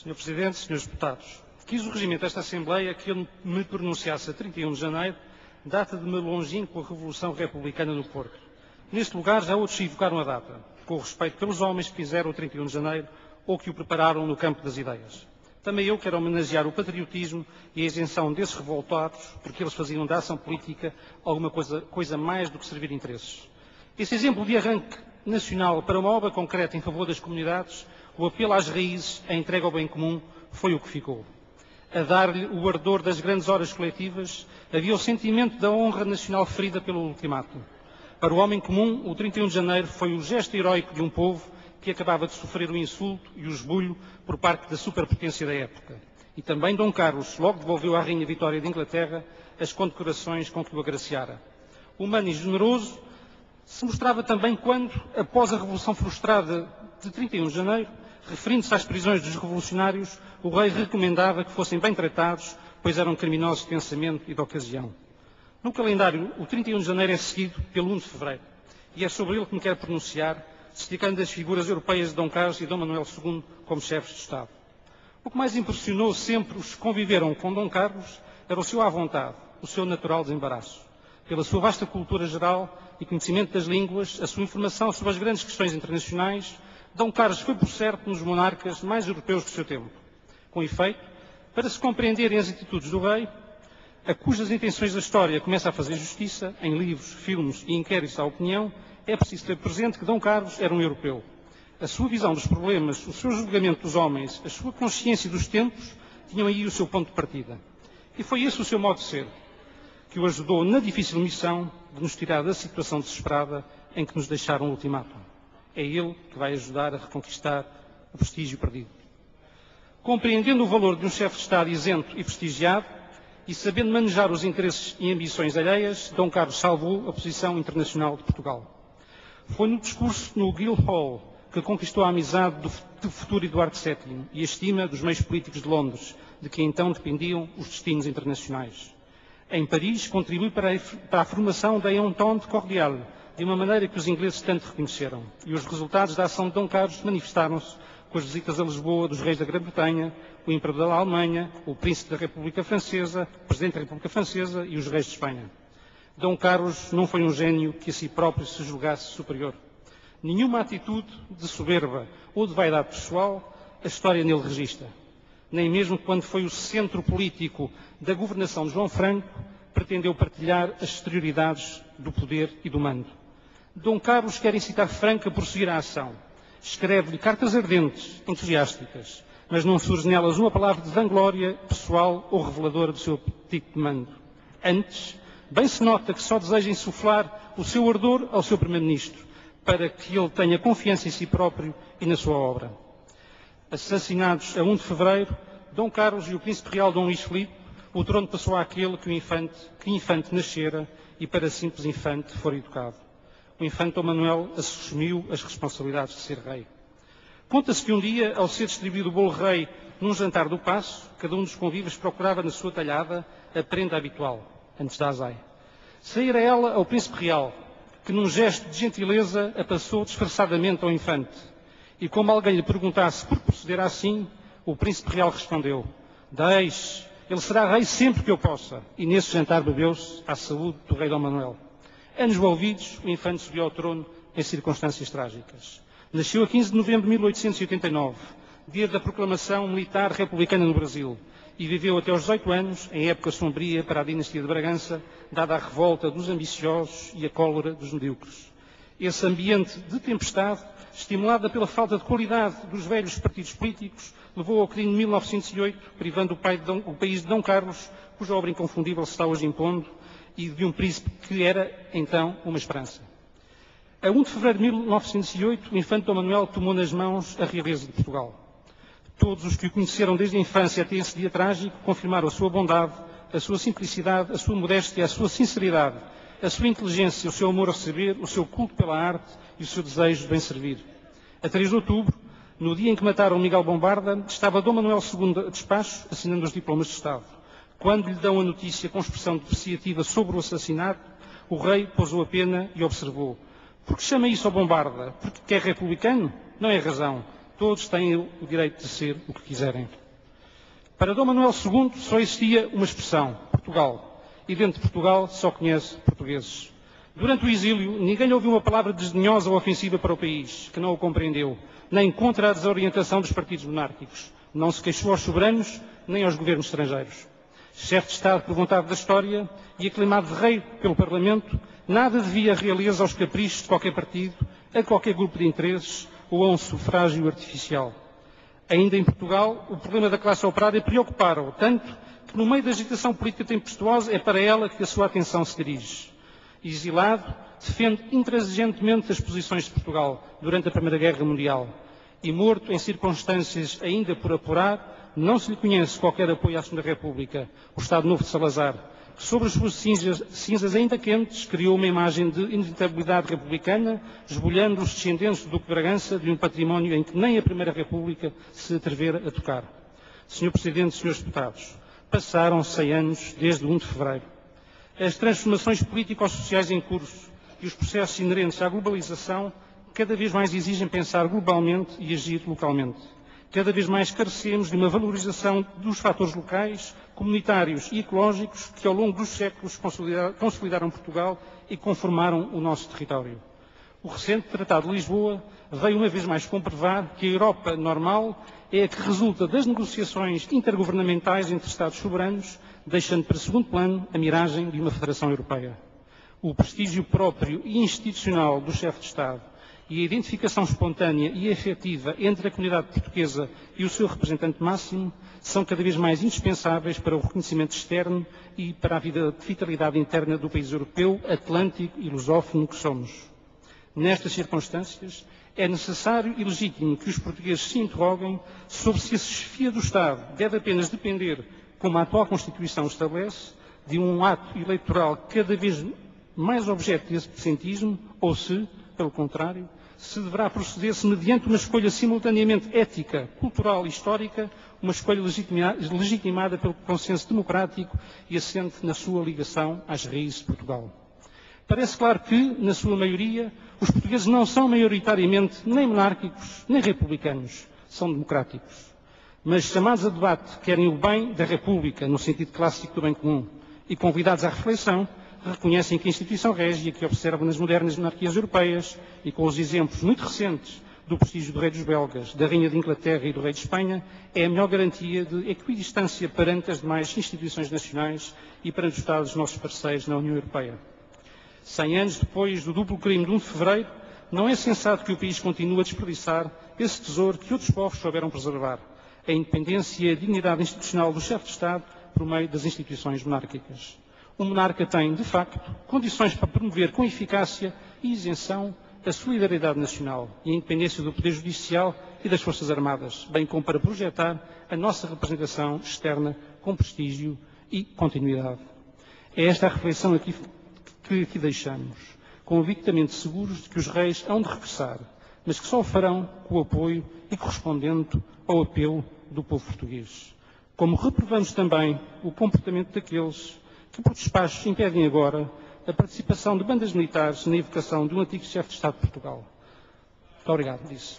Sr. Presidente, Srs. Deputados, quis o regimento desta Assembleia que eu me pronunciasse a 31 de janeiro, data de uma longínqua Revolução Republicana no Porto. Neste lugar já outros evocaram a data, com o respeito pelos homens que fizeram o 31 de janeiro ou que o prepararam no campo das ideias. Também eu quero homenagear o patriotismo e a isenção desses revoltados, porque eles faziam da ação política alguma coisa mais do que servir interesses. Esse exemplo de arranque nacional para uma obra concreta em favor das comunidades, o apelo às raízes, a entrega ao bem comum, foi o que ficou. A dar-lhe o ardor das grandes horas coletivas, havia o sentimento da honra nacional ferida pelo ultimato. Para o homem comum, o 31 de janeiro foi o gesto heroico de um povo que acabava de sofrer o insulto e o esbulho por parte da superpotência da época. E também Dom Carlos logo devolveu à Rainha Vitória de Inglaterra as condecorações com que o agraciara. Humano e generoso, se mostrava também quando, após a Revolução frustrada de 31 de janeiro, referindo-se às prisões dos revolucionários, o rei recomendava que fossem bem tratados, pois eram criminosos de pensamento e de ocasião. No calendário, o 31 de janeiro é seguido pelo 1 de fevereiro, e é sobre ele que me quero pronunciar, destacando as figuras europeias de Dom Carlos e Dom Manuel II como chefes de Estado. O que mais impressionou sempre os que conviveram com Dom Carlos era o seu à vontade, o seu natural desembaraço. Pela sua vasta cultura geral e conhecimento das línguas, a sua informação sobre as grandes questões internacionais, Dom Carlos foi, por certo, um dos monarcas mais europeus do seu tempo. Com efeito, para se compreenderem as atitudes do rei, a cujas intenções da história começa a fazer justiça, em livros, filmes e inquéritos à opinião, é preciso ter presente que Dom Carlos era um europeu. A sua visão dos problemas, o seu julgamento dos homens, a sua consciência dos tempos, tinham aí o seu ponto de partida. E foi esse o seu modo de ser, que o ajudou na difícil missão de nos tirar da situação desesperada em que nos deixaram o ultimato. É ele que vai ajudar a reconquistar o prestígio perdido. Compreendendo o valor de um chefe de Estado isento e prestigiado, e sabendo manejar os interesses e ambições alheias, Dom Carlos salvou a posição internacional de Portugal. Foi no discurso no Guildhall que conquistou a amizade do futuro Eduardo VII e a estima dos meios políticos de Londres, de que então dependiam os destinos internacionais. Em Paris, contribuiu para a formação da Entente Cordiale, de uma maneira que os ingleses tanto reconheceram. E os resultados da ação de Dom Carlos manifestaram-se com as visitas a Lisboa dos reis da Grã-Bretanha, o imperador da Alemanha, o príncipe da República Francesa, o presidente da República Francesa e os reis de Espanha. Dom Carlos não foi um gênio que a si próprio se julgasse superior. Nenhuma atitude de soberba ou de vaidade pessoal a história nele registra. Nem mesmo quando foi o centro político da governação de João Franco, pretendeu partilhar as exterioridades do poder e do mando. Dom Carlos quer incitar Franco a prosseguir a ação. Escreve-lhe cartas ardentes, entusiásticas, mas não surge nelas uma palavra de vanglória pessoal ou reveladora do seu apetite de mando. Antes, bem se nota que só deseja insuflar o seu ardor ao seu primeiro-ministro, para que ele tenha confiança em si próprio e na sua obra. Assassinados a 1 de fevereiro, Dom Carlos e o príncipe real Dom Luís Filipe, o trono passou àquele que infante nascera e para simples infante for educado. O infante Dom Manuel assumiu as responsabilidades de ser rei. Conta-se que um dia, ao ser distribuído o bolo rei num jantar do Paço, cada um dos convívios procurava na sua talhada a prenda habitual, antes da azai. Saíra ela ao príncipe real, que num gesto de gentileza a passou disfarçadamente ao infante. E como alguém lhe perguntasse por que procedera assim, o príncipe real respondeu: "Deixe, ele será rei sempre que eu possa." E nesse jantar bebeu-se à saúde do rei Dom Manuel. Anos envolvidos, o infante subiu ao trono em circunstâncias trágicas. Nasceu a 15 de novembro de 1889, dia da proclamação militar republicana no Brasil, e viveu até aos 18 anos, em época sombria para a dinastia de Bragança, dada a revolta dos ambiciosos e a cólera dos medíocres. Esse ambiente de tempestade, estimulada pela falta de qualidade dos velhos partidos políticos, levou ao crime de 1908, privando o país de Dom Carlos, cuja obra inconfundível se está hoje impondo, e de um príncipe que era, então, uma esperança. A 1 de fevereiro de 1908, o infante Dom Manuel tomou nas mãos a realeza de Portugal. Todos os que o conheceram desde a infância até esse dia trágico confirmaram a sua bondade, a sua simplicidade, a sua modéstia, a sua sinceridade, a sua inteligência, o seu amor ao saber, o seu culto pela arte e o seu desejo de bem servir. A 3 de outubro, no dia em que mataram Miguel Bombarda, estava Dom Manuel II a despacho, assinando os diplomas de Estado. Quando lhe dão a notícia com expressão depreciativa sobre o assassinato, o rei pousou a pena e observou: "Por que chama isso ao Bombarda? Porque é republicano? Não é razão. Todos têm o direito de ser o que quiserem. Para Dom Manuel II só existia uma expressão, Portugal, e dentro de Portugal só conhece portugueses. Durante o exílio, ninguém ouviu uma palavra desdenhosa ou ofensiva para o país, que não o compreendeu, nem contra a desorientação dos partidos monárquicos. Não se queixou aos soberanos, nem aos governos estrangeiros. Chefe de Estado por vontade da história e aclimado de rei pelo Parlamento, nada devia a realeza aos caprichos de qualquer partido, a qualquer grupo de interesses ou a um sufrágio artificial. Ainda em Portugal, o problema da classe operária preocupara-o, tanto que no meio da agitação política tempestuosa é para ela que a sua atenção se dirige. Exilado, defende intransigentemente as posições de Portugal durante a Primeira Guerra Mundial e morto em circunstâncias ainda por apurar, não se lhe conhece qualquer apoio à Segunda República, o Estado Novo de Salazar, que sobre as suas cinzas ainda quentes criou uma imagem de inevitabilidade republicana, esbulhando os descendentes do Duque de Bragança de um património em que nem a Primeira República se atrevera a tocar. Sr. Presidente, Srs. Deputados, passaram 100 anos desde o 1 de fevereiro. As transformações político-sociais em curso e os processos inerentes à globalização cada vez mais exigem pensar globalmente e agir localmente. Cada vez mais carecemos de uma valorização dos fatores locais, comunitários e ecológicos que ao longo dos séculos consolidaram Portugal e conformaram o nosso território. O recente Tratado de Lisboa veio uma vez mais comprovar que a Europa normal é a que resulta das negociações intergovernamentais entre Estados soberanos, deixando para segundo plano a miragem de uma Federação Europeia. O prestígio próprio e institucional do chefe de Estado e a identificação espontânea e efetiva entre a comunidade portuguesa e o seu representante máximo são cada vez mais indispensáveis para o reconhecimento externo e para a vitalidade interna do país europeu, atlântico e lusófono que somos. Nestas circunstâncias, é necessário e legítimo que os portugueses se interroguem sobre se a chefia do Estado deve apenas depender, como a atual Constituição estabelece, de um ato eleitoral cada vez mais objeto de absentismo ou se, pelo contrário, se deverá proceder-se mediante uma escolha simultaneamente ética, cultural e histórica, uma escolha legitimada pelo consenso democrático e assente na sua ligação às raízes de Portugal. Parece claro que, na sua maioria, os portugueses não são maioritariamente nem monárquicos nem republicanos, são democráticos. Mas chamados a debate querem o bem da República, no sentido clássico do bem comum, e convidados à reflexão, reconhecem que a instituição régia que observam nas modernas monarquias europeias e com os exemplos muito recentes do prestígio do rei dos belgas, da rainha de Inglaterra e do rei de Espanha, é a melhor garantia de equidistância perante as demais instituições nacionais e perante os Estados dos nossos parceiros na União Europeia. 100 anos depois do duplo crime de 1 de fevereiro, não é sensato que o país continue a desperdiçar esse tesouro que outros povos souberam preservar, a independência e a dignidade institucional do chefe de Estado por meio das instituições monárquicas. O monarca tem, de facto, condições para promover com eficácia e isenção a solidariedade nacional e a independência do Poder Judicial e das Forças Armadas, bem como para projetar a nossa representação externa com prestígio e continuidade. É esta a reflexão que aqui deixamos, convictamente seguros de que os reis hão de regressar, mas que só o farão com o apoio e correspondendo ao apelo do povo português. Como reprovamos também o comportamento daqueles que, por despachos, impedem agora a participação de bandas militares na evocação de um antigo chefe de Estado de Portugal. Muito obrigado, disse.